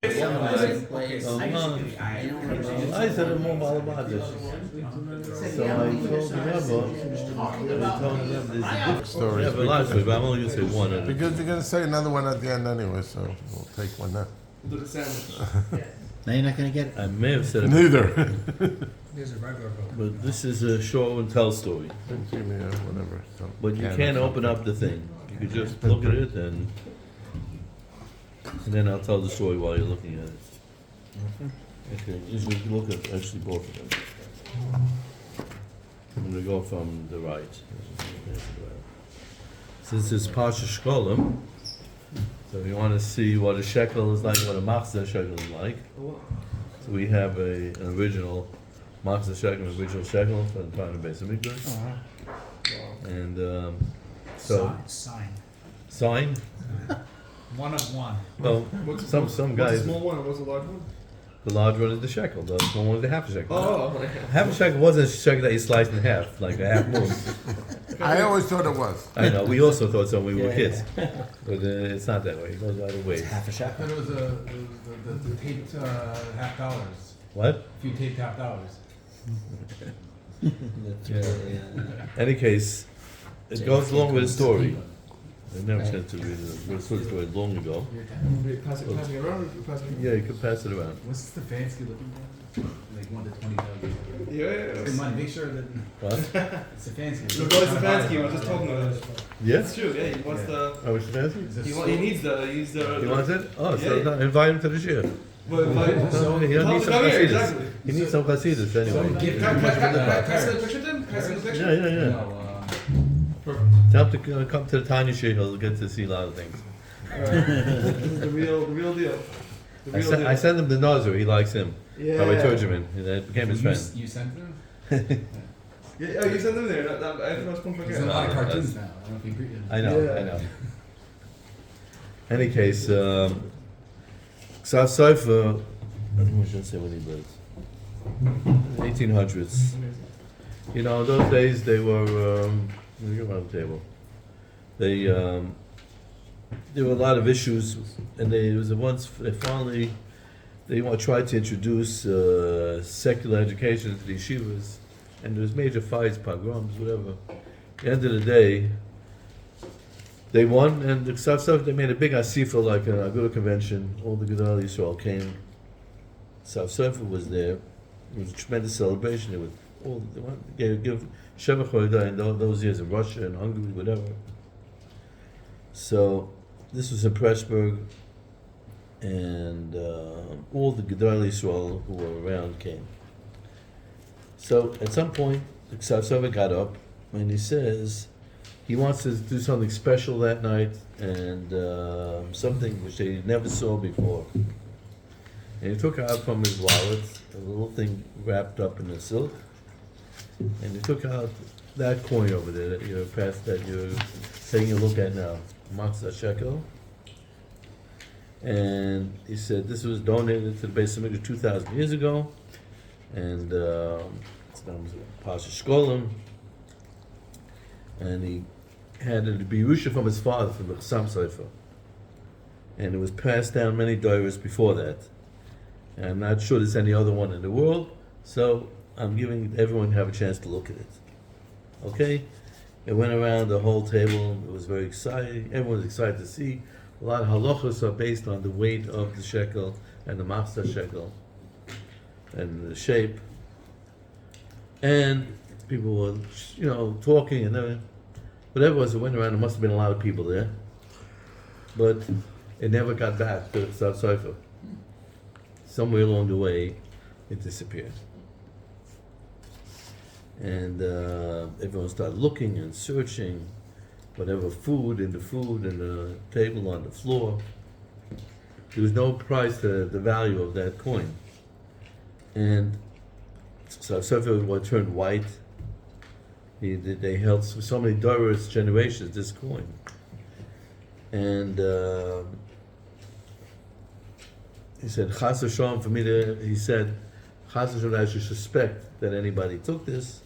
I said more Malabadish. So I told the Rebbe, there's a different story. Yeah, but a lot of stories, but I'm only going to say one. Because you're going to say another one at the end anyway, so we'll take one now. We'll do the sandwich. Now you're not going to get it. I may have said it. Neither. Here's a regular book. But this is a show and tell story. Give me whatever. But you can't open up the thing. You can just look at it and then I'll tell the story while you're looking at it. Okay, usually you look at actually both of them. I'm going to go from the right. Since it's Parsha Shkolim, so if you want to see what a shekel is like, what a machzah shekel is like, so we have an original machzah shekel, an original shekel for the Tanya base of Mikdash. And so sign. One of one. Well, some guys. What's the small one and what's the large one? The large one is the shekel. The small one is the half a shekel. Oh, Half a shekel wasn't a shekel that you sliced in half, like a half moon. I always thought it was. I know. We also thought so when we were kids, but it's not that way. It goes out of ways. Half a I shekel. thought it was the taped $50. What? A few taped $50. Any case, it goes along with the story. I never said to read it. We told the story long ago. Passing it around or passing it? Yeah, you could pass it around. What's the fancy looking for? Like 1 to 20,000. Yeah. Hey, money, make sure that What? it's a fancy. Look, it's Stefanski. We were just talking about it. Yeah. It's true. Yeah, he wants the. Oh, it's fancy. He needs the. He wants it. Oh, so Yeah. invite him to the shir. Well, So he needs some exactly. chasidus. He needs some chasidus anyway. Give Can I him send a picture to him? Can I send a picture? Yeah. No, Tell him to come to the Tanya shir. He'll get to see a lot of things. The real deal. The real deal. I sent him the Nazir. He likes him. Yeah. Rabbi Turgeman. That became his friend. You sent him? Yeah, you sent him there. I think I was pumping He's in a again. lot of cartoons now. I don't know if you agree. I know. Yeah. Any case, Ksav Sofer, I think we should say when he lived. 1800s. You know, those days they were, let me go around the table. There were a lot of issues, and they tried to introduce secular education into the yeshivas, and there was major fights, pogroms, whatever. At the end of the day, they won, and the Ksav Sofer, they made a big asifa, like a Agudah convention. All the Gedal Yisrael came. Ksav Sofer was there. It was a tremendous celebration. They would give Shevach Chodah in those years in Russia and Hungary, whatever. So this was in Pressburg, and all the Gedal Yisrael who were around came. So at some point, the Ksav Sofer got up, and he says he wants to do something special that night, and something which they never saw before. And he took out from his wallet a little thing wrapped up in a silk, and he took out that coin over there that you're taking a look at now, Matzah shekel. And he said this was donated to the Beis Hamikdash 2,000 years ago, and it's now Parsha Shkolim. And he had it to be Yerusha from his father, from the Chassam Sofer. And it was passed down many doros before that. And I'm not sure there's any other one in the world, so I'm giving everyone have a chance to look at it. Okay? It went around the whole table. It was very exciting. Everyone was excited to see. A lot of halachos are based on the weight of the shekel and the machzah shekel and the shape. And people were, talking and everything. Whatever it was, it went around. There must have been a lot of people there. But it never got back to the Ksav Sofer. Somewhere along the way, it disappeared. And everyone started looking and searching, whatever food and the table on the floor. There was no price to the value of that coin. And so Sofer turned white. They held so many diverse generations this coin. And he said, Chas v'shalom, for me he said, Chas v'shalom, I should suspect that anybody took this,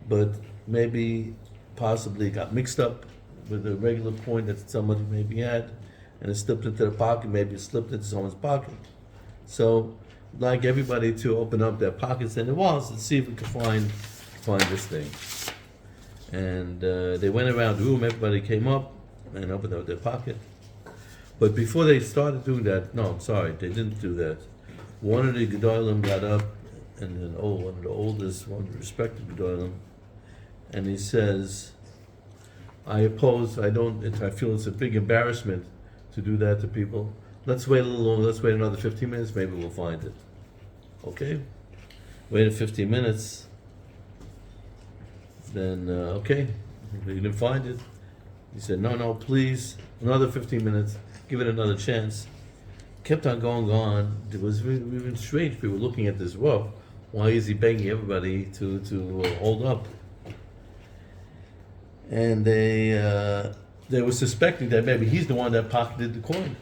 but maybe, possibly got mixed up with a regular coin that somebody maybe had, and it slipped into the pocket, maybe it slipped into someone's pocket. So, I'd like everybody to open up their pockets and their wallets and see if we can find this thing. And they went around the room, everybody came up and opened up their pocket. But before they started doing that, no, I'm sorry, they didn't do that. One of the Gedolim got up, and one of the oldest, one of the respected Gedolim, and he says, I feel it's a big embarrassment to do that to people. Let's wait a little longer, let's wait another 15 minutes, maybe we'll find it. Okay? Waited 15 minutes, then, okay, we didn't find it. He said, no, please, another 15 minutes, give it another chance. Kept on going on. It was really strange. People were looking at this, whoa, why is he begging everybody to hold up? And they were suspecting that maybe he's the one that pocketed the coin.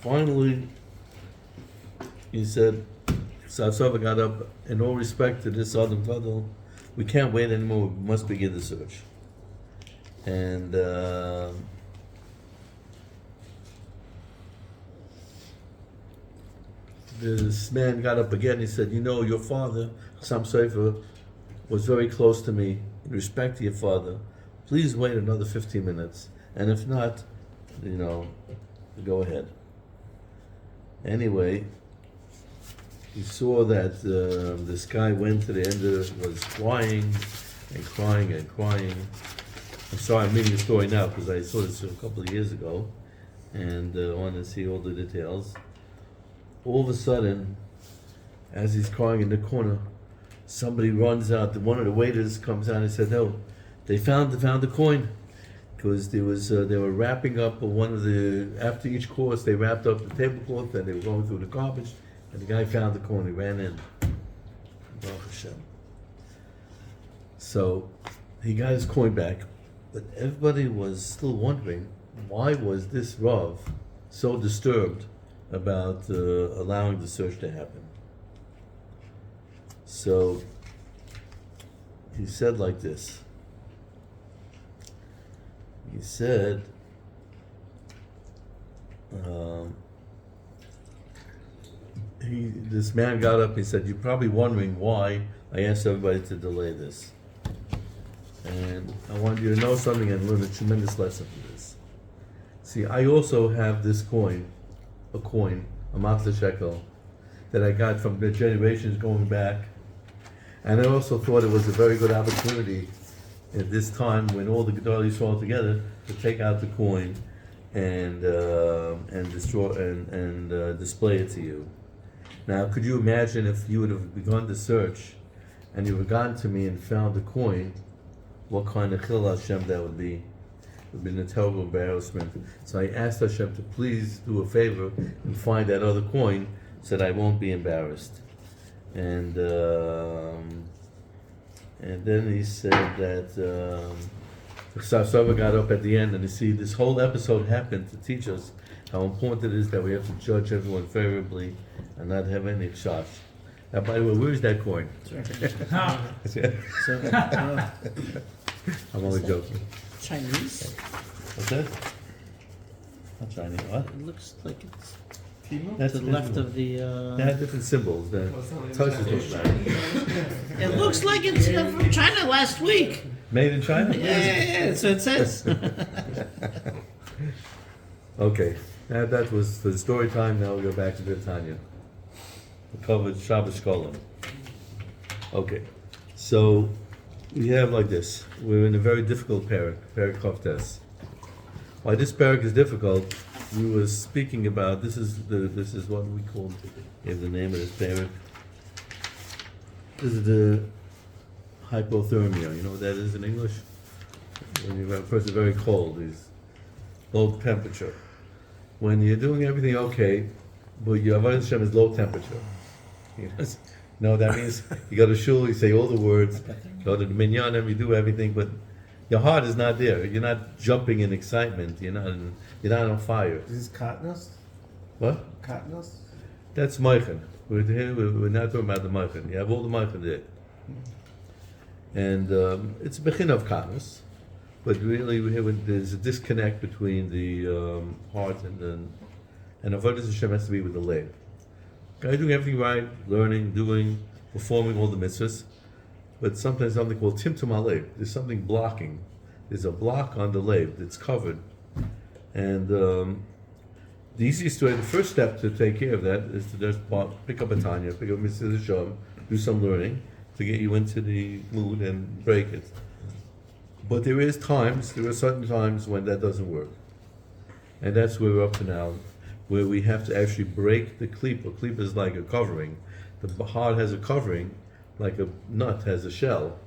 Finally, he said, Savsova got up, in all respect to this Adam Gadol, we can't wait anymore, we must begin the search. And this man got up again, he said, your father, Sam Sefer, was very close to me, in respect to your father, please wait another 15 minutes, and if not, go ahead. Anyway, he saw that this guy went to the end was crying and crying and crying. I'm sorry, I'm reading the story now because I saw this a couple of years ago and I wanted to see all the details. All of a sudden, as he's crying in the corner, somebody runs out. One of the waiters comes out and said, "No, they found the coin." Because they were wrapping up after each course, they wrapped up the tablecloth and they were going through the garbage, and the guy found the coin, he ran in. Baruch Hashem. So, he got his coin back, but everybody was still wondering, why was this Rav so disturbed about allowing the search to happen? So, he said like this. He said, this man got up, he said, you're probably wondering why I asked everybody to delay this. And I want you to know something and learn a tremendous lesson from this. See, I also have this coin, a matzah shekel, that I got from the generations going back. And I also thought it was a very good opportunity at this time when all the Gedolim saw together to take out the coin and destroy and display it to you. Now, could you imagine if you would have begun the search and you would have gone to me and found the coin, what kind of chil Hashem that would be? It would have been a terrible embarrassment. So I asked Hashem to please do a favor and find that other coin so that I won't be embarrassed. And then he said that Sava got up at the end, and you see this whole episode happened to teach us how important it is that we have to judge everyone favorably and not have any shots. Now, by the way, where is that coin? I'm only joking. Chinese? What's that? Not Chinese. What? It looks like it's That's to the left of the. They have different symbols. It looks like it's from China last week. Made in China? Yeah, so it says. Okay, that was for the story time. Now we go back to Tanya. We covered Shabbos Kolam. Okay, so we have like this. We're in a very difficult perek Chavtes. Why this perek is difficult? We were speaking about this is what we call. You have the name of this perek. This is the hypothermia. You know what that is in English? When you have a person very cold, is low temperature. When you're doing everything okay, but your Avodah Hashem is low temperature. No, that means you go to shul, you say all the words, go to the minyanim, you do everything, but your heart is not there. You're not jumping in excitement. You're not on fire. This is katnas? What? Katnas? That's Meichen. We're not talking about the Meichen. You have all the Meichen there. And it's a bechin of katnas, But really, there's a disconnect between the heart and avodas Hashem has to be with the leg. Guy doing everything right, learning, doing, performing all the mitzvahs, but sometimes something called timtum alev. There's something blocking. There's a block on the leg that's covered, and the easiest way, the first step to take care of that is to just pick up a Tanya, pick up Mitzvah Hashem, do some learning to get you into the mood and break it. But there are certain times when that doesn't work. And that's where we're up to now, where we have to actually break the klipa. Klipa is like a covering. The heart has a covering, like a nut has a shell.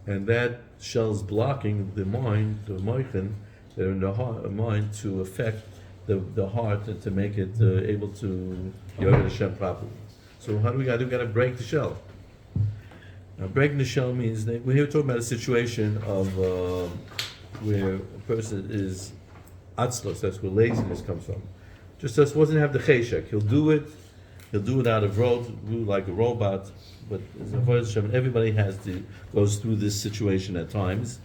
And that shell is blocking the mind, the moichin, that are in the heart, mind to affect the heart and to make it able to Yored Hashem properly. So how do we got to do? We got to break the shell. Now, breaking the shell means that we're here talking about a situation of where a person is atzlos. That's where laziness comes from. Just doesn't have the cheshek. He'll do it out of like a robot. But as a Hashem, everybody goes through this situation at times,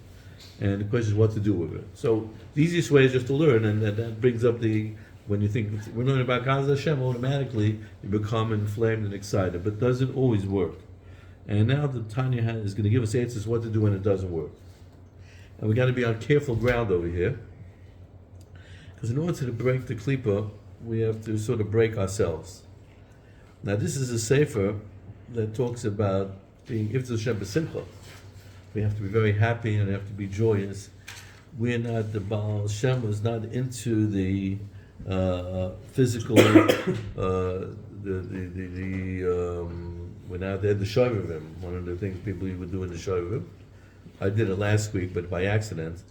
and the question is what to do with it. So the easiest way is just to learn, and that brings up when you think we're learning about Chaz Hashem, automatically you become inflamed and excited. But does it always work? And now the Tanya is going to give us answers what to do when it doesn't work. And we got to be on careful ground over here, because in order to break the klipa, we have to sort of break ourselves. Now this is a sefer that talks about being Iftzah Hashem b'simcha. We have to be very happy and we have to be joyous. We're not, the Baal Shem was not into the physical, we're not there, the Shovavim, one of the things people would do in the Shovavim. I did it last week, but by accident.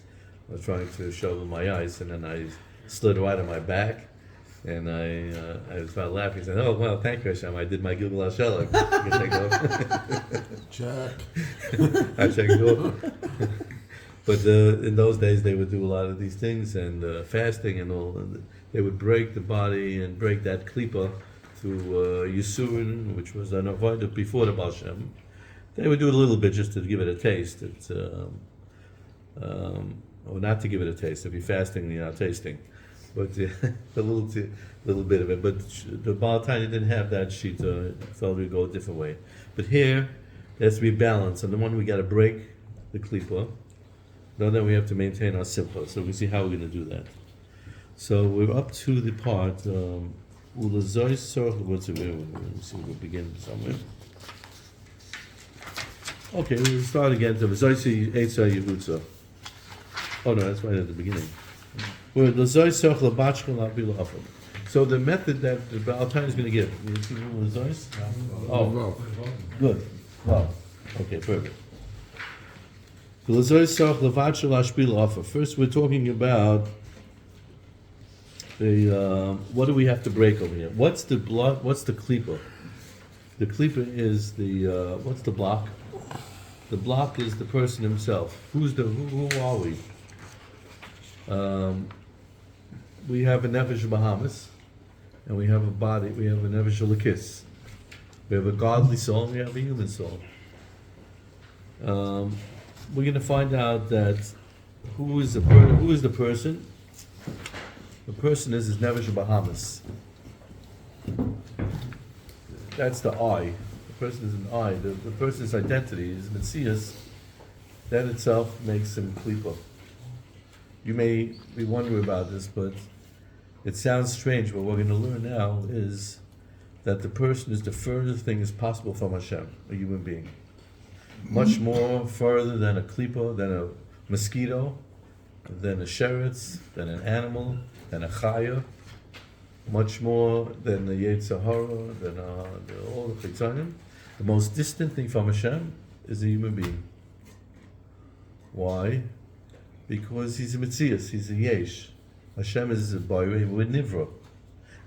I was trying to shovel my eyes, and then I slid right on my back, and I started laughing. I said, "Oh, well, thank you, Hashem. I did my Gilgal HaShelach." You can take it off. Jack. I checked it off. But in those days, they would do a lot of these things, and fasting and all. And they would break the body and break that klipa through Yisurin, which was an avodah before the Baal Shem. They would do it a little bit just to give it a taste. It's, or not to give it a taste. If you're fasting, you're not tasting. But a little bit of it. But the Baal Tanya didn't have that sheet. Felt we'd go a different way. But here, there has to be balance. And the one we got to break the klipa. Then we have to maintain our simcha. So we see how we're going to do that. So we're up to the part. What's it? Let me see. We'll begin somewhere. Okay, we'll start again. Oh no, that's right at the beginning. So the method that the Baal Tanya is going to give. You see oh, good. Wow. Okay, perfect. First, we're talking about the what do we have to break over here? What's the block? What's the klipa? The klipa is the what's the block? The block is the person himself. Who are we? We have a nefesh Bahamas, and we have a body. We have a nefesh Lakis. We have a godly soul, and we have a human soul. We're going to find out that who is the person? The person is his nefesh Bahamas. That's the I. The person is an I. The person's identity is Metzias. That itself makes him klipa. You may be wondering about this, but it sounds strange. But what we're going to learn now is that the person is the furthest thing as possible from Hashem, a human being. Much more further than a klipa, than a mosquito, than a sheretz, than an animal, than a chaya. Much more than the Yetzer Hara, than all the chitzanim. The most distant thing from Hashem is a human being. Why? Because he's a Metzias, he's a Yesh. Hashem is a Boirei, we're Nivra.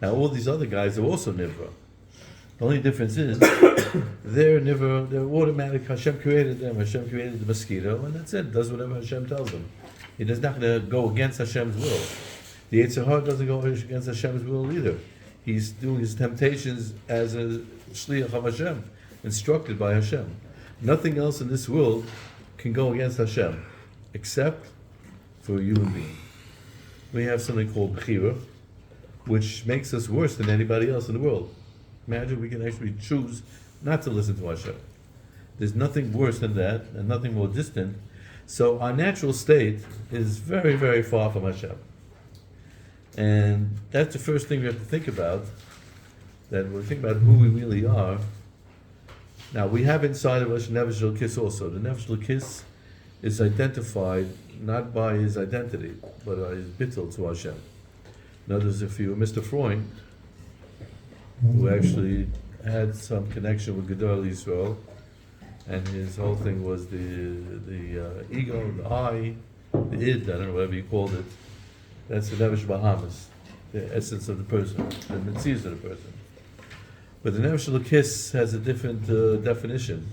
Now all these other guys are also Nivra. The only difference is, they're automatic, Hashem created them, Hashem created the mosquito, and that's it, does whatever Hashem tells them. He does not going to go against Hashem's will. The Yetzer Hara doesn't go against Hashem's will either. He's doing his temptations as a Shliach of Hashem, instructed by Hashem. Nothing else in this world can go against Hashem, except for a human being. We have something called bechira, which makes us worse than anybody else in the world. Imagine we can actually choose not to listen to Hashem. There's nothing worse than that, and nothing more distant. So our natural state is very, very far from Hashem. And that's the first thing we have to think about, that when we think about who we really are. Now, we have inside of us Nefesh Elokis also. The Nefesh Elokis is identified not by his identity, but by his bittul to Hashem. In other words, if you were Mr. Freud, who actually had some connection with Gedol Yisrael, and his whole thing was the ego, the I, the id, I don't know, whatever you called it. That's the Nefesh Bahamas, the essence of the person, the metzius of the person. But the Nefesh Elokis has a different definition.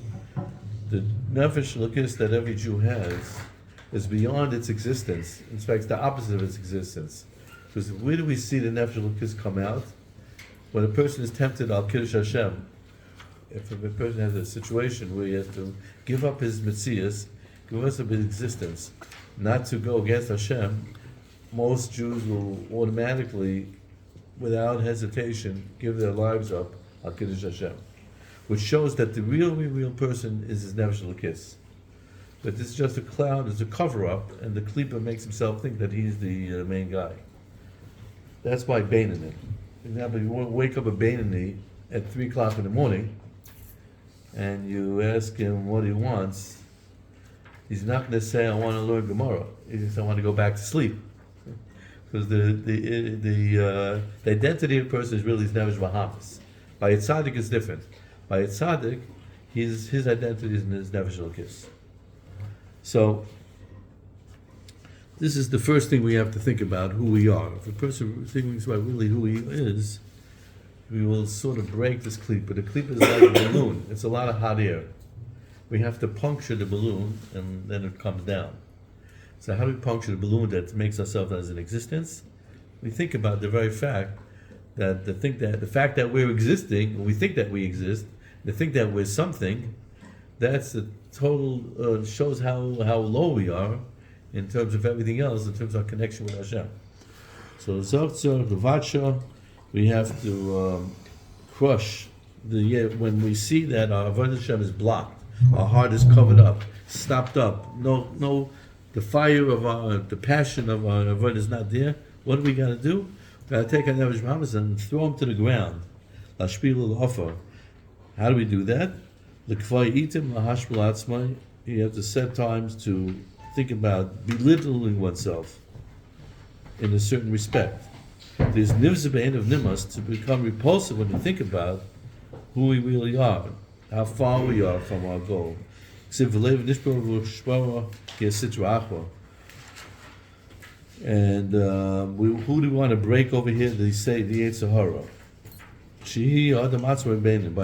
The Nefesh Elokis that every Jew has is beyond its existence. In fact, it's the opposite of its existence. Because where do we see the Nefesh Elokis come out? When a person is tempted al Kiddush Hashem, if a person has a situation where he has to give up his metzius, give up his existence, not to go against Hashem, most Jews will automatically, without hesitation, give their lives up al Kiddush Hashem, which shows that the real person is his Nefesh Elokis. But this is just a cloud, it's a cover-up, and the Klippa makes himself think that he's the main guy. That's by Beinani. For example, you wake up a Beinani at 3 o'clock in the morning, and you ask him what he wants, he's not going to say, I want to learn Gemara. He's going to say, I want to go back to sleep. Because the identity of a person is really his Nefesh Bahamas. By a tzaddik is different. By a tzaddik, his identity is in his Nefesh Elokis. So, this is the first thing we have to think about, who we are. If a person thinks about really who he is, we will sort of break this klipa. The klipa is like a balloon. It's a lot of hot air. We have to puncture the balloon, and then it comes down. So how do we puncture the balloon that makes ourselves as an existence? We think about the very fact that the fact that we're existing, we think that we exist, the think that we're something, that's the total, shows how low we are in terms of everything else, in terms of our connection with Hashem. So Zoktzor, the Vatsha, we have to crush when we see that our Avodah Hashem is blocked, our heart is covered up, stopped up, no, the fire of the passion of our Avodah is not there. What do we got to do? We got to take our Nefesh Bahamas and throw them to the ground. Lashpil al-Offer. How do we do that? L'kvay itim lahashpil atzmai. You have to set times to think about belittling oneself in a certain respect. There's nivzabein of nimas to become repulsive when you think about who we really are, how far we are from our goal. And who do we want to break over here? They say the Yetzer Hara. By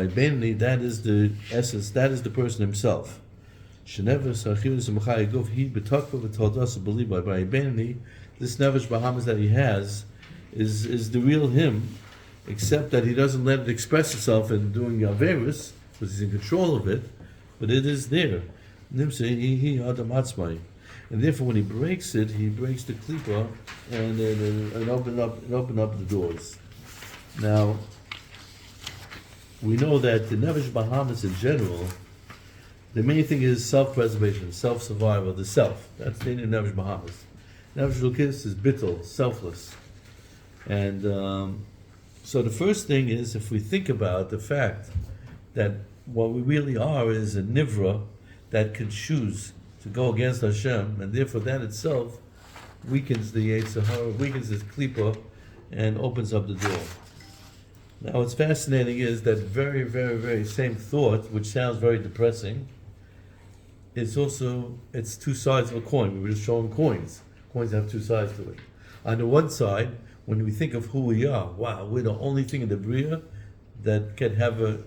Beinani, that is the essence, that is the person himself. By Beinani, this Nefesh Bahamas that he has is the real him, except that he doesn't let it express itself in doing Averis, because he's in control of it, but it is there. And therefore, when he breaks it, he breaks the klipa and open up the doors. Now, we know that the Nefesh Bahamas in general, the main thing is self-preservation, self-survival, the self. That's the Nefesh Bahamas. Nefesh Elokis is bittul, selfless. And so the first thing is, if we think about the fact that what we really are is a nivra that can choose to go against Hashem, and therefore that itself weakens the Yetzer Hara, weakens his klipa, and opens up the door. Now what's fascinating is that very, very, very same thought, which sounds very depressing, it's two sides of a coin. We were just showing coins. Coins have two sides to it. On the one side, when we think of who we are, wow, we're the only thing in the Bria that can have a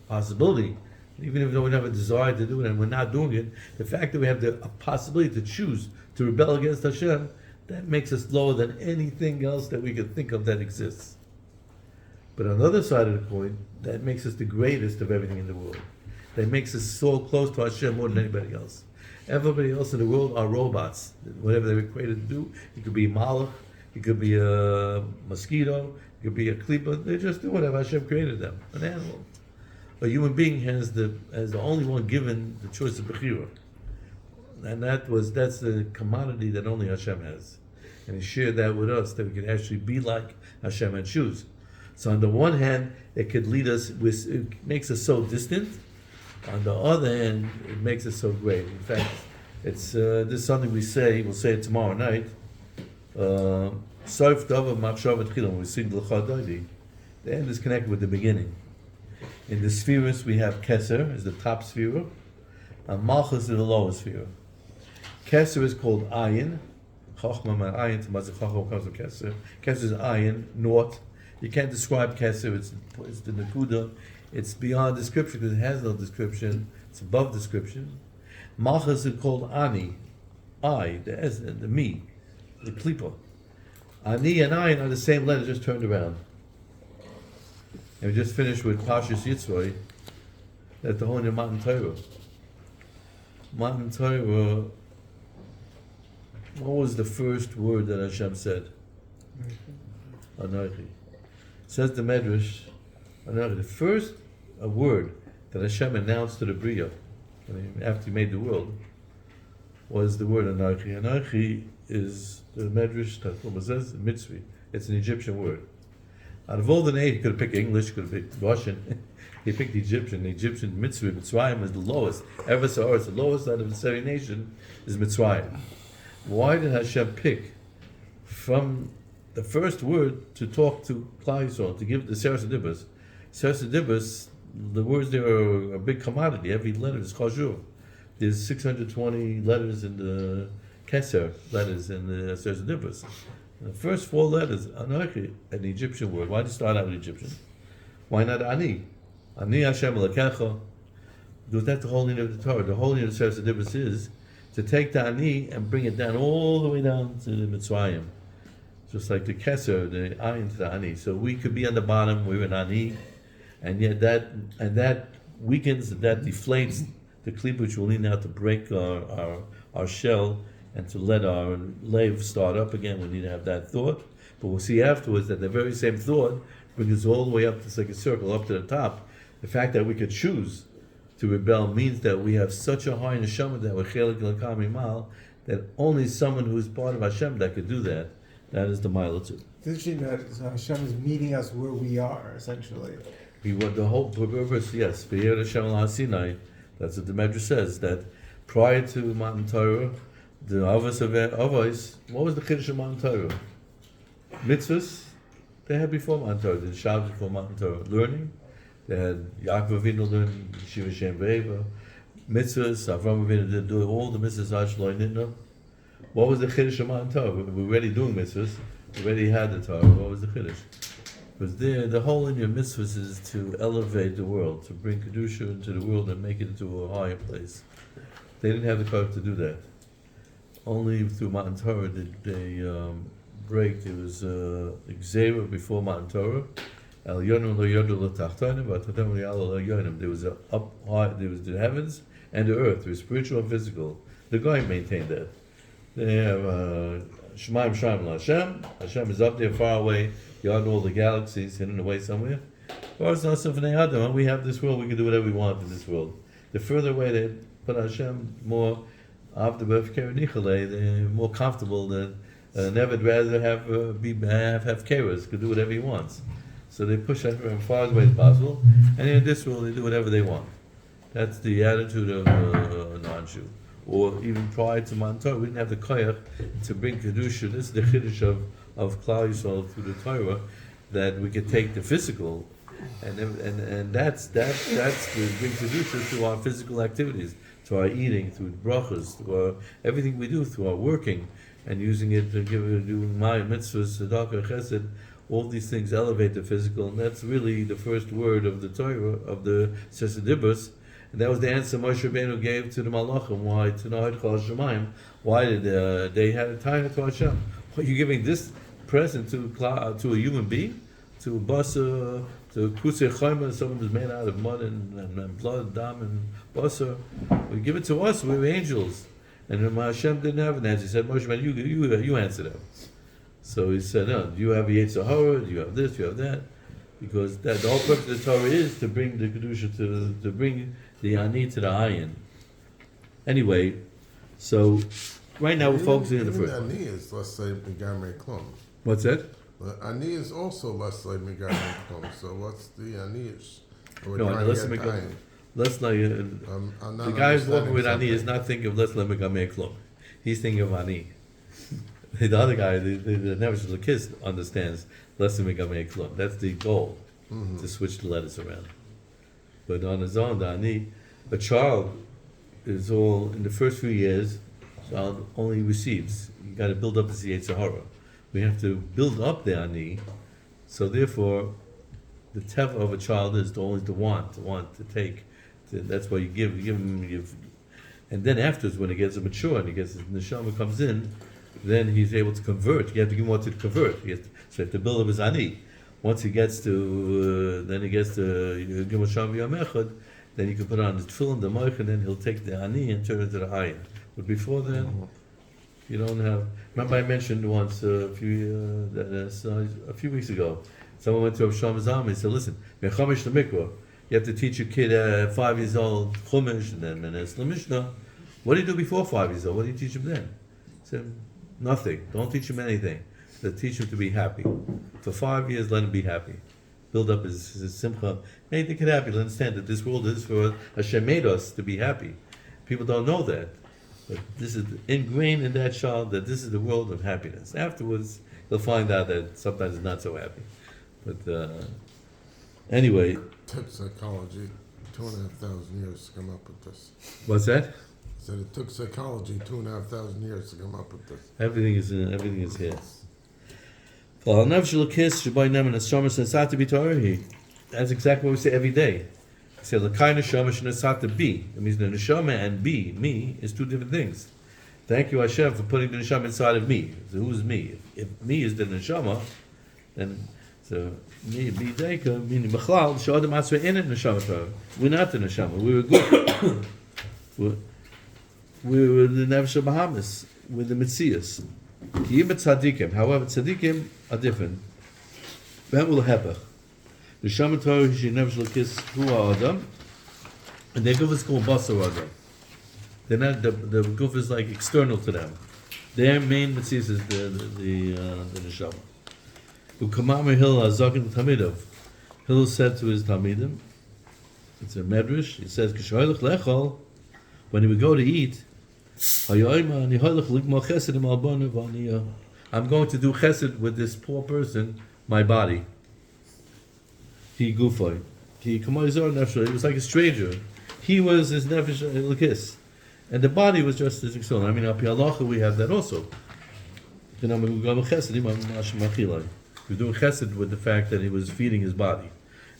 possibility, even if we don't have a desire to do it and we're not doing it, the fact that we have the possibility to choose to rebel against Hashem, that makes us lower than anything else that we could think of that exists. But on the other side of the coin, that makes us the greatest of everything in the world. That makes us so close to Hashem more than anybody else. Everybody else in the world are robots. Whatever they were created to do, it could be a malach, it could be a mosquito, it could be a klipa. They just do whatever Hashem created them. An animal. A human being has the only one given the choice of bechira, and that's the commodity that only Hashem has, and He shared that with us that we can actually be like Hashem and choose. So on the one hand, it could lead us it makes us so distant. On the other hand, it makes us so great. In fact, it's this is something we'll say it tomorrow night. Sof Dava Machshav Tchilah, we sing L'cha Dodi. The end is connected with the beginning. In the spheres we have Keser, is the top sphere, and Malchus is the lowest sphere. Keser is called Ayin. Chochma and Ayin, Tamaz Chochma comes from Keser. Keser is Ayin, naught. You can't describe Keser, it's the Nakuda. It's beyond description because it has no description. It's above description. Malchus is called Ani, I, the me, the klipa. Ani and Ayin are the same letter, just turned around. And we just finished with Pashas Yitzroy, that the whole in Matan Torah. Matan Torah, what was the first word that Hashem said? Anochi. Says the Medrash, the first word that Hashem announced to the Bria, after He made the world, was the word Anochi. Anochi is the Medrash that says Mitzri. It's an Egyptian word. Out of all the names, he could have picked English, could have picked Russian. He picked Egyptian. The Egyptian Mitzrayim. Mitzrayim is the lowest. Ever so it's the lowest out of the 7 nations is Mitzrayim. Why did Hashem pick from the first word to talk to Klal Yisrael, to give the Seres Adibus? Seres Adibus, the words there are a big commodity. Every letter is chashur. There's 620 letters in the Keser, letters in the Seres Adibus. The first 4 letters, Anochi, an Egyptian word. Why did you start out with Egyptian? Why not Ani? Ani Hashem Elokecha. Because that's the whole meaning of the Torah. The whole meaning of the Seres Adibus is to take the Ani and bring it down all the way down to the Mitzrayim. Just like the Keser, the Ayin to the Ani. So we could be on the bottom, we're an Ani, and yet that weakens, that deflates the klipa which will need now to break our shell and to let our lave start up again. We need to have that thought. But we'll see afterwards that the very same thought brings us all the way up, it's like a circle, up to the top. The fact that we could choose to rebel means that we have such a high neshama that we're chelik l'kam imal, that only someone who's part of Hashem that could do that. That is the mila too. It's interesting that Hashem is meeting us where we are, essentially. The whole purpose, yes, V'yer Hashem al Sinai. That's what the Medrash says, that prior to Matan Torah, the Avos of Avos, what was the Chiddush of Matan Torah? Mitzvahs, they had before Matan Torah, they had Shabbos before Matan Torah. Learning, they had Yaakov Avinu learn, Shiva Shem Ve'eva. Mitzvahs, Avram Avinu did do all the mitzvahs, Ashloi Nidna. What was the Chiddush of Matan Torah? We were already doing mitzvahs, we already had the Torah. What was the Chiddush? Because the whole in your mitzvahs is to elevate the world, to bring Kedusha into the world and make it into a higher place. They didn't have the courage to do that. Only through Matan Torah did they break. There was Xera before Matan Torah. El Yonu lo yodu lo tachtonim, but tatem lo yonim. There was up high. There was the heavens and the earth. There was spiritual and physical. The guy maintained that. They have Shemaim Shem Hashem. Hashem is up there, far away. Beyond all the galaxies, hidden away somewhere. Or it's not something Adam. We have this world. We can do whatever we want in this world. The further away they put Hashem, more after birth Kerenichale, they're more comfortable than never rather have Keras, could do whatever he wants. So they push Hashem as far away as possible, and in this world they do whatever they want. That's the attitude of a non-Jew. Or even prior to Matan Torah, we didn't have the koyach to bring Kedusha. This is the Chiddush of Klal Yisrael through the Torah, that we could take the physical, and that's the bring Kedusha through our physical activities, to our eating, through brachas, through everything we do, through our working, and using it to doing my mitzvahs, tzedakah, chesed. All these things elevate the physical, and that's really the first word of the Torah, of the Sefer Dibros. And that was the answer Moshe Rabbeinu gave to the Malachim. Why to Nahid Chol Shemaim? Why did they had a Tanya to Hashem? Are you giving this present to a human being, to a basar, to kusei chayma, someone who's made out of mud and blood, dam and basar? We give it to us. We're angels. And then Hashem didn't have an answer. He said, Moshe, man, you answer them. So he said, no, do you have the Yetzer Hara? Do you have this? Do you have that? Because the whole purpose of the Torah is to bring the Kedusha, to bring the Ani to the Ayin. Anyway, so right now we're focusing on the first one. Ani is, let's say, Megamei Klum. What's that? But Ani is also less like Megamei Klum. So what's the Ani is? No, let's not. I'm not The guy who's walking understanding with Ani something. is not thinking of let's let Megamei Klum. He's thinking of Ani. The other guy, the Nevish Lakis, understands let's Megamei Klum. That's the goal, to switch the letters around. But on his own, the Ani, a child is all, in the first few years, child only receives. You got to build up the Yetzer Hara. We have to build up the Ani, so therefore, the teva of a child is to always to want, to take. That's why you give him, and then afterwards, when he gets mature and he gets his neshama comes in, then he's able to convert. You have to give him what to convert. So you have to build up his ani. Once he gets to, then he gets to give neshama yom echad, then you can put on the tefillin, the moich, and then he'll take the ani and turn it to the ayin. But before then, you don't have. Remember, I mentioned once a few weeks ago. Someone went to Rav Shlomo Zalman. He said, "Listen, mechamish the mikvah. You have to teach your kid at 5 years old chumash and then menes l'mishnah. What do you do before 5 years old? What do you teach him then?" He said, "Nothing. Don't teach him anything. But teach him to be happy. For 5 years, let him be happy. Build up his simcha. Make the kid happy. Let him understand that this world is for Hashem made us to be happy. People don't know that, but this is ingrained in that child that this is the world of happiness. Afterwards, he'll find out that sometimes it's not so happy." But anyway, Took psychology 2,500 years to come up with this. what's that? I said it took psychology 2,500 years to come up with this. Everything is here. That's exactly what we say every day. We say l'kai neshama shenasata bi. It means the neshama and bi, me, is two different things. Thank you Hashem for putting the neshama inside of me. So who's me? If me is the neshama, then so me be deika meaning b'chlal she'adam atzvei in it neshama Torah. We're not the neshama. We were good. we were the nefesh Bahamas. We're the mitzias. Ki tzadikim. However, tzadikim are different. That will happen. The Neshama Torah she nefesh l'kis hu ha'adam, and their guf is called basar adam. They're not the guf is like external to them. Their main mitzias is the neshama. Ukamam Hillel Azakin Tamidov. Hillel said to his Tamidim, it's a medrash, he says, Kishoylech lechol, when he would go to eat, I'm going to do chesed with this poor person, my body. He gufay. It was like a stranger. He was his nefesh l'kis. And the body was just as external. I mean, up halacha we have that also. We're doing chesed with the fact that he was feeding his body.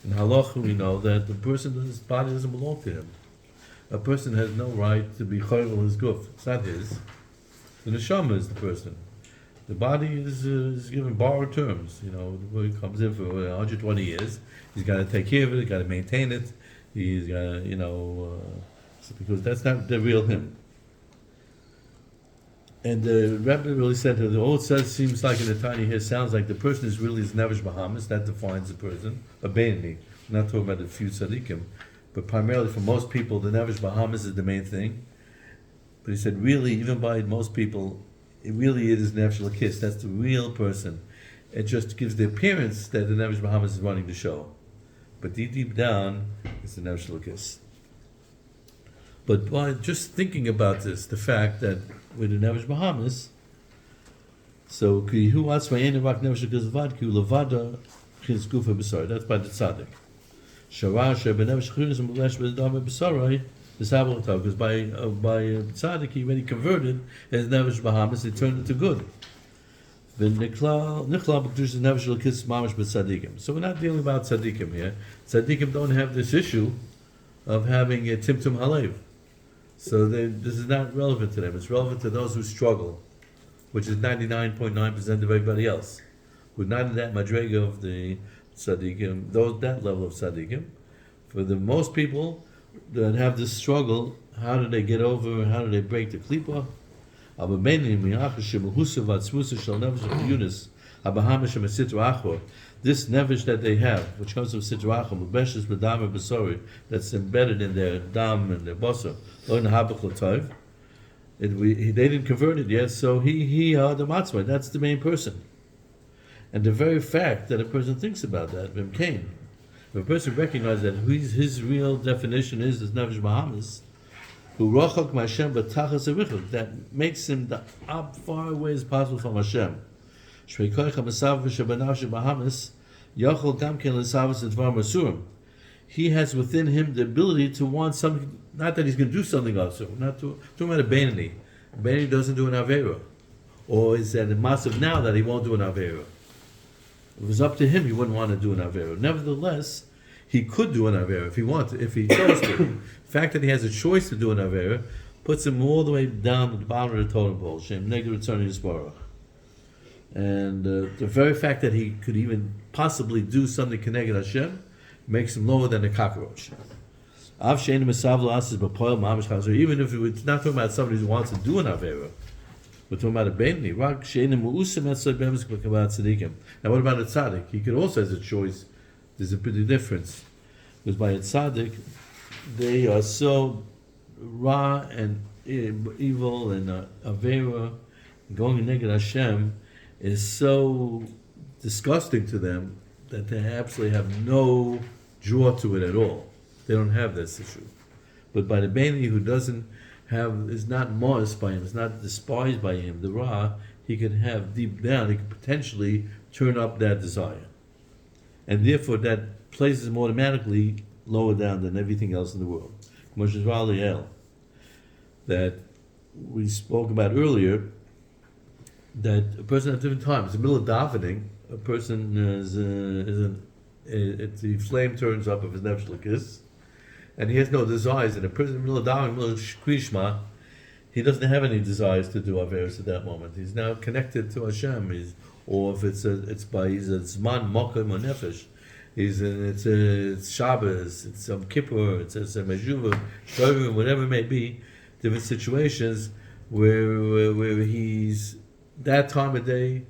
In halacha, we know that the person's body doesn't belong to him. A person has no right to be chayil his guf. It's not his. The neshama is the person. The body is given borrowed terms. You know, he comes in for 120 years. He's got to take care of it. He's got to maintain it. He's got to, because that's not the real him. And the Rebbe really said that all it says seems like in the Tanya here sounds like the person is really his Nevish Bahamas. That defines the person. Abandonly. We're not talking about the few tzaddikim, but primarily for most people, the Nevish Bahamas is the main thing. But he said, really, even by most people, it really is Nevish Lakis. That's the real person. It just gives the appearance that the Nevish Bahamas is running the show, but deep down, it's the Nevish Lakis. But by just thinking about this, the fact that with the Nevish Bahamas, so that's by the tzaddik. Because by tzaddik he already converted his Nevish Bahamas, it turned into good. So we're not dealing about tzaddikim here. Tzaddikim don't have this issue of having a timtum halev. So this is not relevant to them. It's relevant to those who struggle, which is 99.9% of everybody else. We're not in that madrega of the tzaddikim, that level of tzaddikim. For the most people, that have this struggle. How do they get over? How do they break the klipa? Aber beinim miach shemuhusa vatzmusa shel nefesh Yunus abahamish mesitra achor. This nefesh that they have, which comes from sitra achor, mubeshes b'dam and b'sori, that's embedded in their dam and their basar, lo in habach l'tov. They didn't convert it yet, so he the matzvah. That's the main person. And the very fact that a person thinks about that, Vim Kain, if a person recognizes that his real definition is nefesh bahamas, who rochak Hashem b'tachas arichuk, that makes him the far away as possible from Hashem. Shvei koich ha'mesav v'shabanavsh bahamas yachol gam ken l'savas edvar masurim. He has within him the ability to want something. Not that he's going to do something also. Not talking about a Beinani. A Beinani doesn't do an Avera. Or is that a massive now that he won't do an Avera? If it was up to him, he wouldn't want to do an Avera. Nevertheless, he could do an Avera if he wanted, if he chose to. The fact that he has a choice to do an Avera puts him all the way down at the bottom of the totem pole. Shem negative returning his baruch. And the very fact that he could even possibly do something connected to Hashem makes him lower than a cockroach. Even if it's not talking about somebody who wants to do an Avera, we're talking about a Beinani. Now what about a Tzaddik? He could also have a choice. There's a big difference. Because by a Tzaddik, they are so raw and evil, and Avera, going negative Hashem, is so disgusting to them that they absolutely have no draw to it at all. They don't have this issue. But by the Beinani who is not moist by him, is not despised by him, the Ra, he could have deep down, he could potentially turn up that desire. And therefore that places him automatically lower down than everything else in the world. That we spoke about earlier, that a person at different times, in the middle of davening, a person the flame turns up of his nefesh l'kis, and he has no desires. And a person in the middle of davening, in the middle of krishma, he doesn't have any desires to do averos at that moment. He's now connected to Hashem. Or if it's zman mokim or nefesh, it's Shabbos, it's Kippur, it's a Mezhuva, Shovim, whatever it may be, different situations where he's that time of day,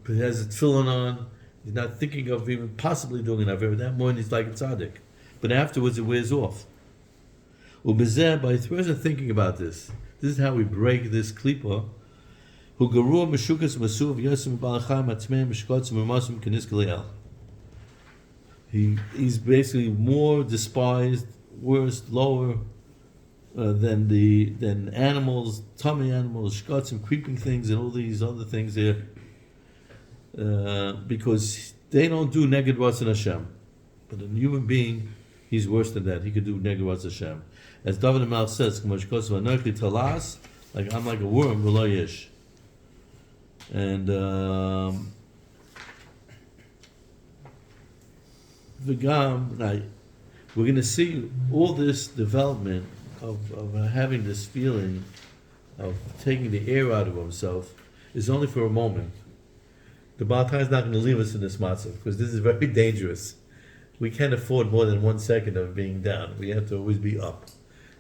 he has a tefillin on, he's not thinking of even possibly doing an Avera. That morning he's like a tzaddik. But afterwards it wears off. Ubezeh, by the person thinking about this is how we break this klipa. Who garua meshukas masuv yosim balacham atmeim mishkotzim umasim keniskaleel. He's basically more despised, worse, lower than animals, tummy animals, shkotzim, creeping things, and all these other things there, because they don't do neged Ratzon Hashem. But a human being, he's worse than that. He could do neged Ratzon Hashem. As David Amal says, like I'm like a worm, v'lo yesh. And we're going to see all this development of having this feeling of taking the air out of himself is only for a moment. The Baal Tanya is not going to leave us in this matzah because this is very dangerous. We can't afford more than 1 second of being down. We have to always be up.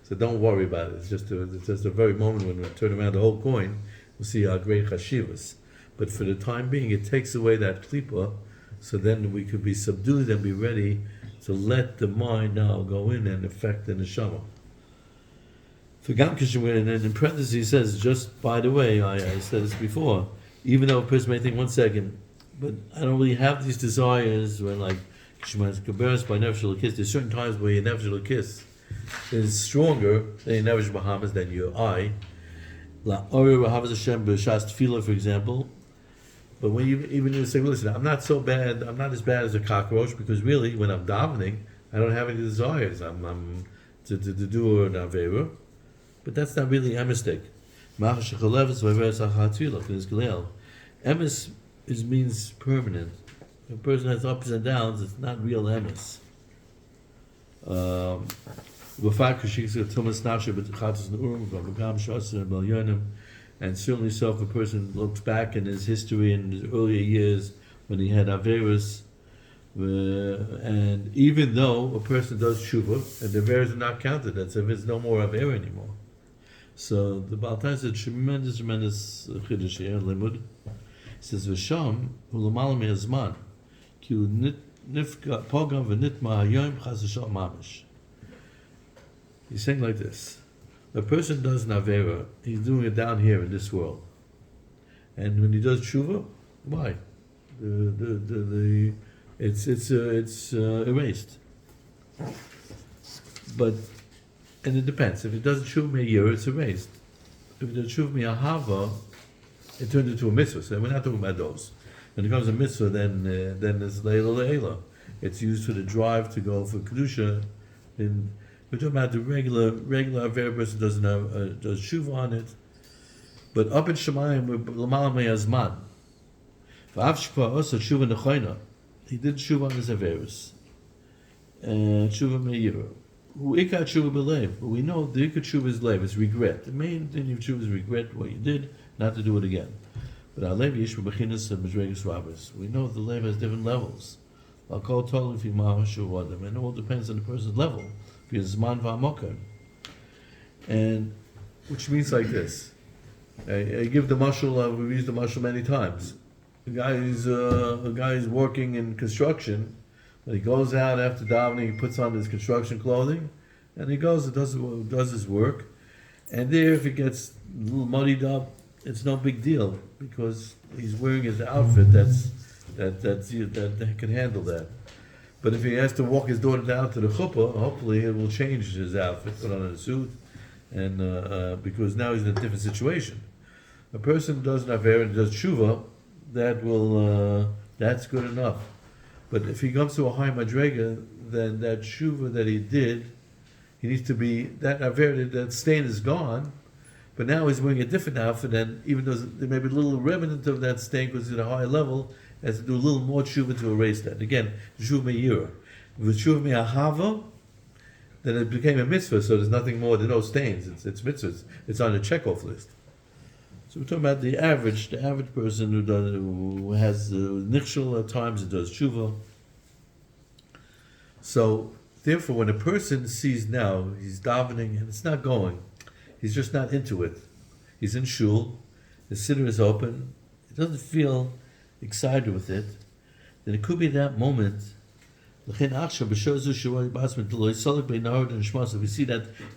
So don't worry about it. It's just a very moment when we turn around the whole coin, we'll see our great chashivas. But for the time being, it takes away that klipa, so then we could be subdued and be ready to let the mind now go in and affect the neshama. And in parentheses he says, just by the way, I said this before, even though a person may think 1 second, but I don't really have these desires when like there's certain times where your nefesh l'kis is stronger than your nefesh bahamas, than your eye. For example. But when you say, well, listen, I'm not so bad, I'm not as bad as a cockroach, because really, when I'm davening, I don't have any desires. I'm to do an avera, but that's not really a mistake. Emes means permanent. If a person has ups and downs, it's not real emes. And certainly so if a person looks back in his history in his earlier years when he had Averis, And even though a person does tshuva, and the averas are not counted, that's if it's no more avera anymore. So the Baal Tanya said tremendous chiddush here, limud. He says v'sham u'lamala me'azman ki hu nifga pogam v'nitma hayom chas v'sham mamish. He's saying like this: a person does an avera, he's doing it down here in this world, and when he does tshuva, why? It's erased. But and it depends. If it doesn't tshuva me'yir, it's erased. If it does tshuva me'ahava, it turns into a mitzvah. So we're not talking about those. When it comes to mitzvah, then it's leila leila. It's used for the drive to go for kedusha. And we're talking about the regular avera person does tshuva on it. But up in Shemayim, we're l'mal me'azman. V'av shkva osa tshuva nechoina. He did tshuva on his averis. Tshuva me'yir. U'ikar tshuva b'leiv. But we know the ikar tshuva is leiv. It's regret. The main thing of tshuva is regret what you did, not to do it again. But our leiv yesh b'bechinas and b'zregus rabbis. We know the leiv has different levels. I'll call totally fi ma'ashu v'adam. And it all depends on the person's level. If he has zman v'amokar. And, which means like this. I give the mashal, we've used the mashal many times. A guy is working in construction, but he goes out after davening, he puts on his construction clothing, and he goes and does his work. And there, if it gets a little muddied up, it's no big deal because he's wearing his outfit that can handle that. But if he has to walk his daughter down to the chuppah, hopefully it will change his outfit, put on a suit, and because now he's in a different situation. A person does an aver and does tshuva, that's good enough. But if he comes to a high madrega, then that tshuva that he did, he needs to be, that aver, that stain is gone, but now he's wearing a different outfit, and even though there may be a little remnant of that stain because it's at a high level, has to do a little more tshuva to erase that. Again, tshuva me'yira. With tshuva me'ahava, then it became a mitzvah, so there's nothing more, there's no stains, it's mitzvahs, it's on the checkoff list. So we're talking about the average person who has nichshel at times, who does tshuva. So, therefore, when a person sees now, he's davening and it's not going, he's just not into it. He's in shul, the siddur is open, he doesn't feel excited with it, then it could be that moment. We see that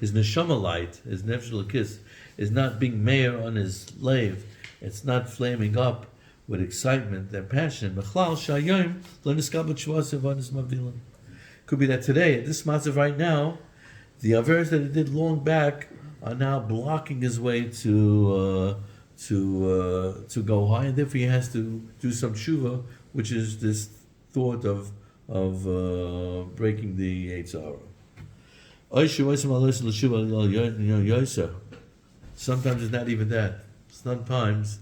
his neshama light, his nefesh kiss, is not being mayor on his lave. It's not flaming up with excitement and passion. Could be that today, at this matzav right now, the averes that he did long back are now blocking his way to go high, and therefore he has to do some tshuva, which is this thought of breaking the Eitzah. Sometimes it's not even that. Sometimes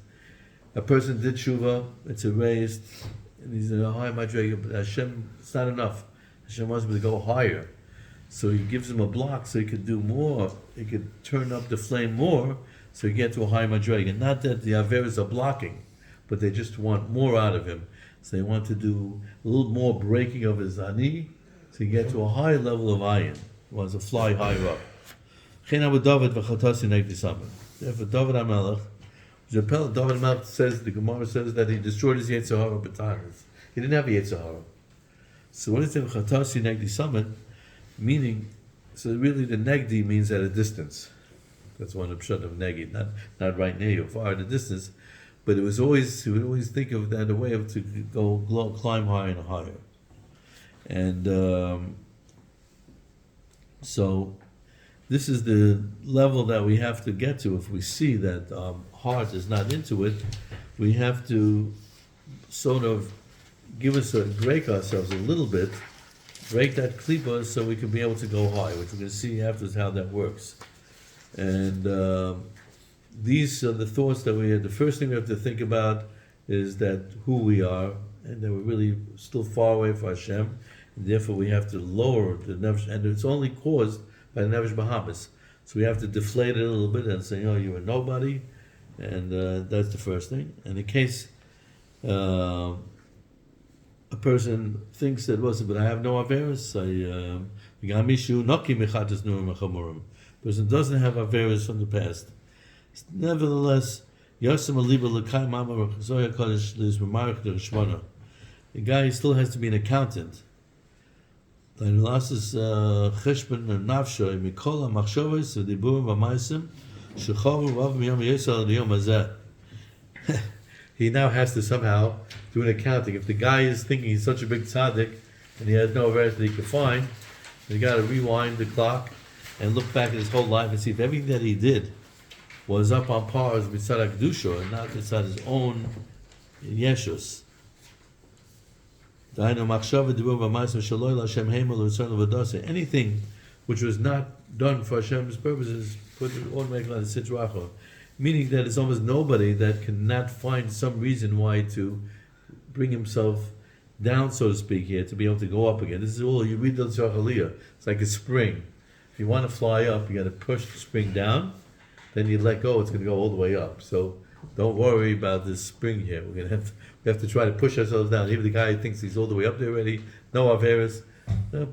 a person did tshuva, it's erased, and he's in a high madrega, but Hashem, it's not enough. Hashem wants him to go higher. So he gives him a block so he could do more, he could turn up the flame more, so he get to a high madrega. Not that the averas are blocking, but they just want more out of him. So they want to do a little more breaking of his ani, so he get to a high level of ayin. He wants to fly higher up. Therefore, David HaMelech, David HaMelech says, the Gemara says that he destroyed his Yetzer Hara b'tanis. He didn't have a Yetzer Hara. So what is the Chatasi Negdi Summit? Meaning, so really the Negdi means at a distance. That's one of the pshat of Negdi, not right near you, far in the distance. But he would always think of that a way of to climb higher and higher. And so this is the level that we have to get to. If we see that heart is not into it, we have to sort of break ourselves a little bit, break that klipa so we can be able to go high, which we're going to see afterwards how that works. And these are the thoughts that we had. The first thing we have to think about is that who we are, and that we're really still far away from Hashem, and therefore we have to lower the nefesh, and it's only caused by the nefesh bahamas. So we have to deflate it a little bit and say, oh, you're a nobody, and that's the first thing. And in case a person thinks that, listen, but I have no Averis. Person doesn't have Averis from the past. Nevertheless, the guy still has to be an accountant. He now has to somehow do an accounting. If the guy is thinking he's such a big tzaddik and he has no Averis that he can find, you got to rewind the clock and look back at his whole life and see if everything that he did was up on par with Mitzad HaKedusha and not Mitzad his own Yeshus. Anything which was not done for Hashem's purposes put it automatically on the Sitrachon. Meaning that it's almost nobody that cannot find some reason why to bring himself down, so to speak, here, to be able to go up again. This is all, you read the Tzach Aliyah, it's like a spring. If you want to fly up, you got to push the spring down, then you let go, it's going to go all the way up. So don't worry about this spring here. We have to try to push ourselves down. Even the guy who thinks he's all the way up there already, no Averis,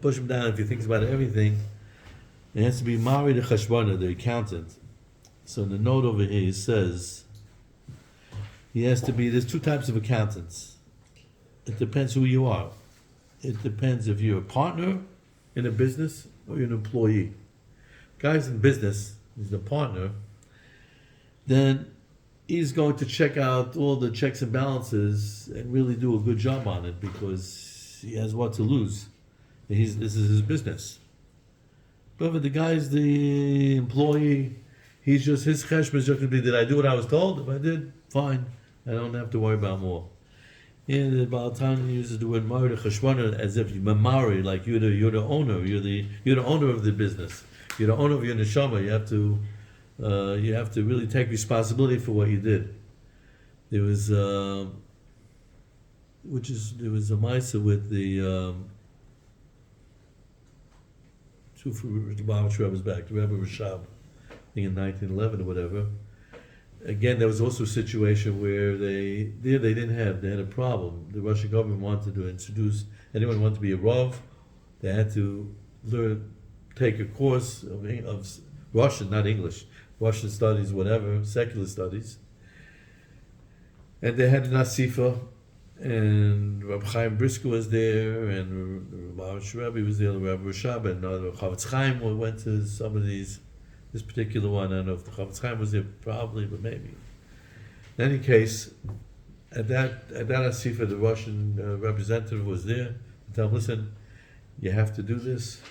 push him down if he thinks about everything. It has to be Mari the Chashbana, the accountant. So in the note over here, he says, he has to be, there's two types of accountants. It depends who you are. It depends if you're a partner in a business or you're an employee. Guys in business, he's a partner, then he's going to check out all the checks and balances and really do a good job on it because he has what to lose. This is his business. But if the guy's the employee, he's just, his cheshbon is just going to be, did I do what I was told? If I did, fine. I don't have to worry about more. And the Tanya uses the word Mari Cheshbana as if you're Mamari, like you're the owner, you're the owner of the business. You're the owner of your neshama. You have to really take responsibility for what you did. There was a Maisa with the two Rebbe's back, the Rebbe Rashab, I think in 1911 or whatever. Again, there was also a situation where they had a problem. The Russian government wanted to introduce, anyone who wanted to be a Rav, they had to take a course of Russian, not English, Russian studies, whatever, secular studies. And they had an Asifa, and Rabbi Chaim Brisker was there, and Rabbi was there, Rabbi Rashab, and Chavetz Chaim went to some of these. This particular one, I don't know if the Chavetz Chaim was there, probably, but maybe. In any case, at that Asifa, the Russian representative was there to tell him, listen, you have to do this,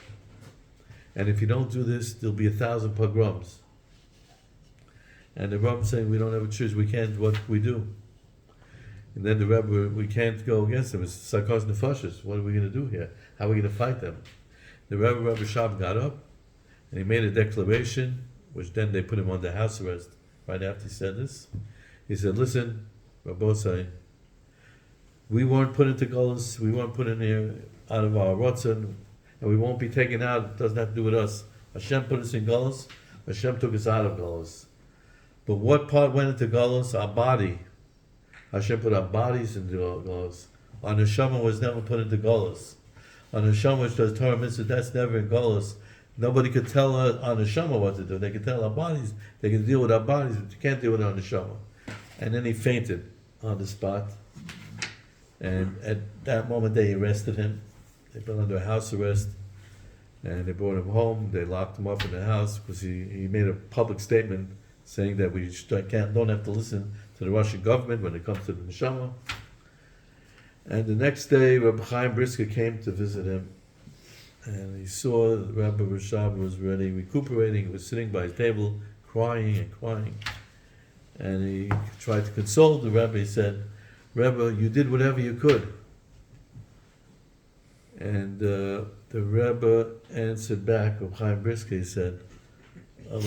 and if you don't do this, there'll be 1,000 pogroms. And the Rebbe saying, we don't have a choice, we can't, what we do? And then the Rebbe, we can't go against them, it's Sarkos Nefashis, what are we going to do here? How are we going to fight them? The Rebbe Shab got up, and he made a declaration, which then they put him under house arrest right after he said this. He said, listen, Rabbosai, we weren't put into Golos, we weren't put in here out of our Ratzon, and we won't be taken out, it doesn't have to do with us. Hashem put us in Golos, Hashem took us out of Golos. But what part went into Golos? Our body. Hashem put our bodies into Golos. Our neshama was never put into Golos. Our neshama, which does Torah mitzvah, that's never in Golos. Nobody could tell our neshama what to do. They could tell our bodies, they can deal with our bodies, but you can't deal with our neshama. And then he fainted on the spot. And at that moment they arrested him. They put him under house arrest. And they brought him home. They locked him up in the house because he made a public statement saying that we don't have to listen to the Russian government when it comes to the neshama. And the next day, Rabbi Chaim Brisker came to visit him. And he saw that Rabbi Rashab was already recuperating. He was sitting by his table, crying and crying. And he tried to console the Rebbe. He said, Rebbe, you did whatever you could. And the Rebbe answered back, Rabbi Chaim Brisker, he said, I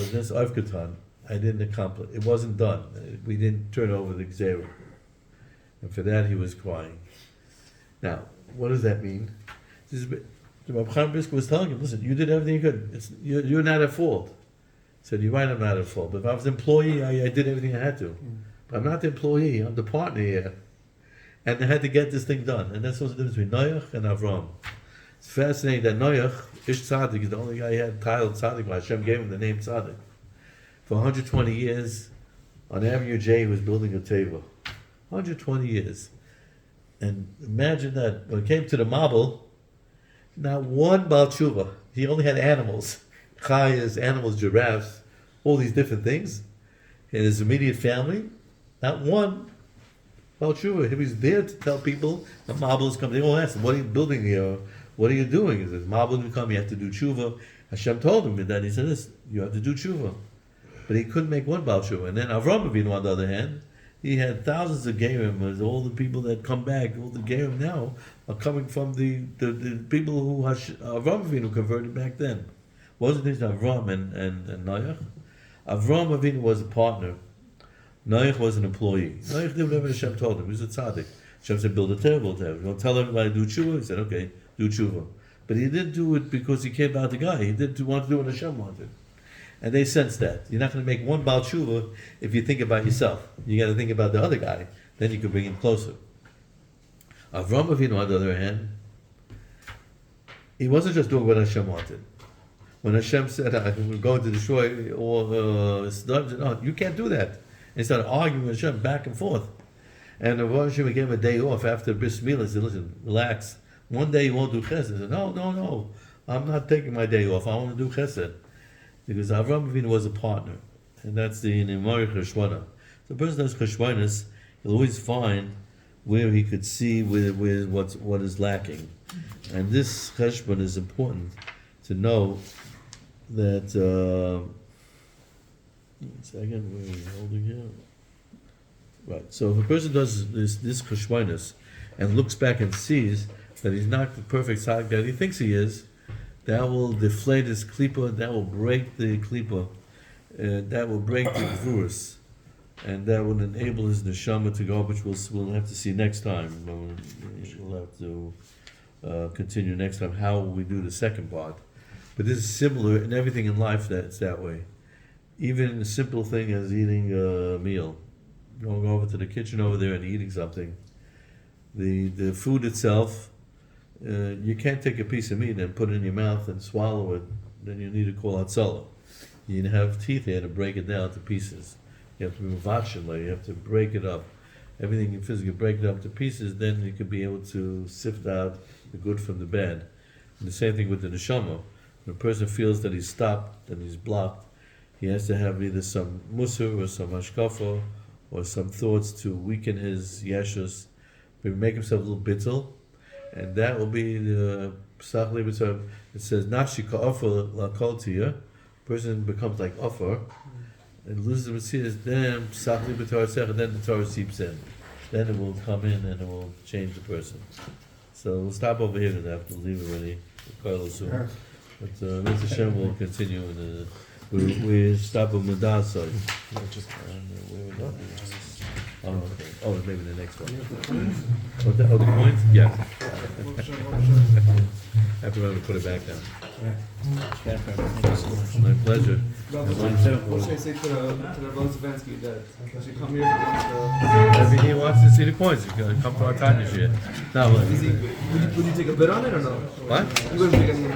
didn't accomplish it. It wasn't done. We didn't turn over the Gzera. And for that he was crying. Now, what does that mean? Rabbi Chaim Brisker was telling him, listen, you did everything you could. You're not at fault. He said, you're right, I'm not at fault. But if I was an employee, I did everything I had to. But I'm not the employee, I'm the partner here. and they had to get this thing done. And that's what's the difference between Noach and Avram. It's fascinating that Noach, Ish Tzaddik, is the only guy he had title Tzaddik. Hashem gave him the name Tzaddik. For 120 years, on Avenue J, he was building a teva. 120 years. And imagine that, when it came to the marble, not one Baal Tshuva. He only had animals. Chayas, animals, giraffes, all these different things. In his immediate family, not one Baal Tshuva. He was there to tell people the marble is coming. They all asked him, what are you building here? What are you doing? He says, marble will come, you have to do tshuva. Hashem told him that. He said this, you have to do tshuva. But he couldn't make one Baal Tshuva. And then Avram Avinu, on the other hand, he had thousands of Gerim. All the people that come back, all the Gerim now, are coming from the people who Avram Avinu converted back then. Wasn't it Avram and Noach? Avram Avinu was a partner. Noach was an employee. Noach did whatever Hashem told him. He was a tzaddik. Hashem said, build a table. You want to tell everybody to do tshuva? He said, okay, do tshuva. But he didn't do it because he cared about the guy. He did want to do what Hashem wanted. And they sensed that. You're not going to make one Baal Tshuva if you think about yourself. You got to think about the other guy. Then you can bring him closer. Avram Avinu, on the other hand, he wasn't just doing what Hashem wanted. When Hashem said, we're going to destroy all Sodom, no, you can't do that. He started arguing with Hashem back and forth. And Hashem gave him a day off after Bris Milah. He said, listen, relax. One day you won't do chesed. He said, no. I'm not taking my day off. I want to do chesed. Because Avram Avinu was a partner. And that's the Nemari Cheshwana. So the person does Cheshwanas, he'll always find where he could see where what is lacking. And this Cheshwan is important to know that, one second, where are we holding here? Right, so if a person does this Cheshwanas and looks back and sees that he's not the perfect tzaddik that he thinks he is, that will deflate his klipa, that will break the klipa, that will break the gvurus, and that will enable his neshama to go, which we'll have to see next time. We'll have to continue next time how we do the second part. But this is similar in everything in life that's that way. Even a simple thing as eating a meal. Going over to the kitchen over there and eating something. The food itself, you can't take a piece of meat and put it in your mouth and swallow it. Then you need to call out solo. You need to have teeth here to break it down to pieces. You have to be vachshela, you have to break it up. Everything you physically break it up to pieces, then you can be able to sift out the good from the bad. And the same thing with the neshama. When a person feels that he's stopped, that he's blocked, he has to have either some musar or some hashkafa or some thoughts to weaken his yeshus, maybe make himself a little bittul, and that will be the psach libetov. It says nafshi ka'ofar lakol tiyah. Person becomes like offer and loses the mitzvahs. Then psach libetov, then the Torah seeps in. Then it will come in and it will change the person. So we'll stop over here and have to leave already. We'll soon. But Mr. Hashem will continue. We stop at Madasa. Oh, okay. Oh, maybe the next one. Oh, the coins? Yeah. I have to remember to put it back down. My pleasure. What should I say to the Rosevensky that should come here If he wants to see the coins, he can come to our Tanya here. No, would you take a bid on it or no? what? You wouldn't take any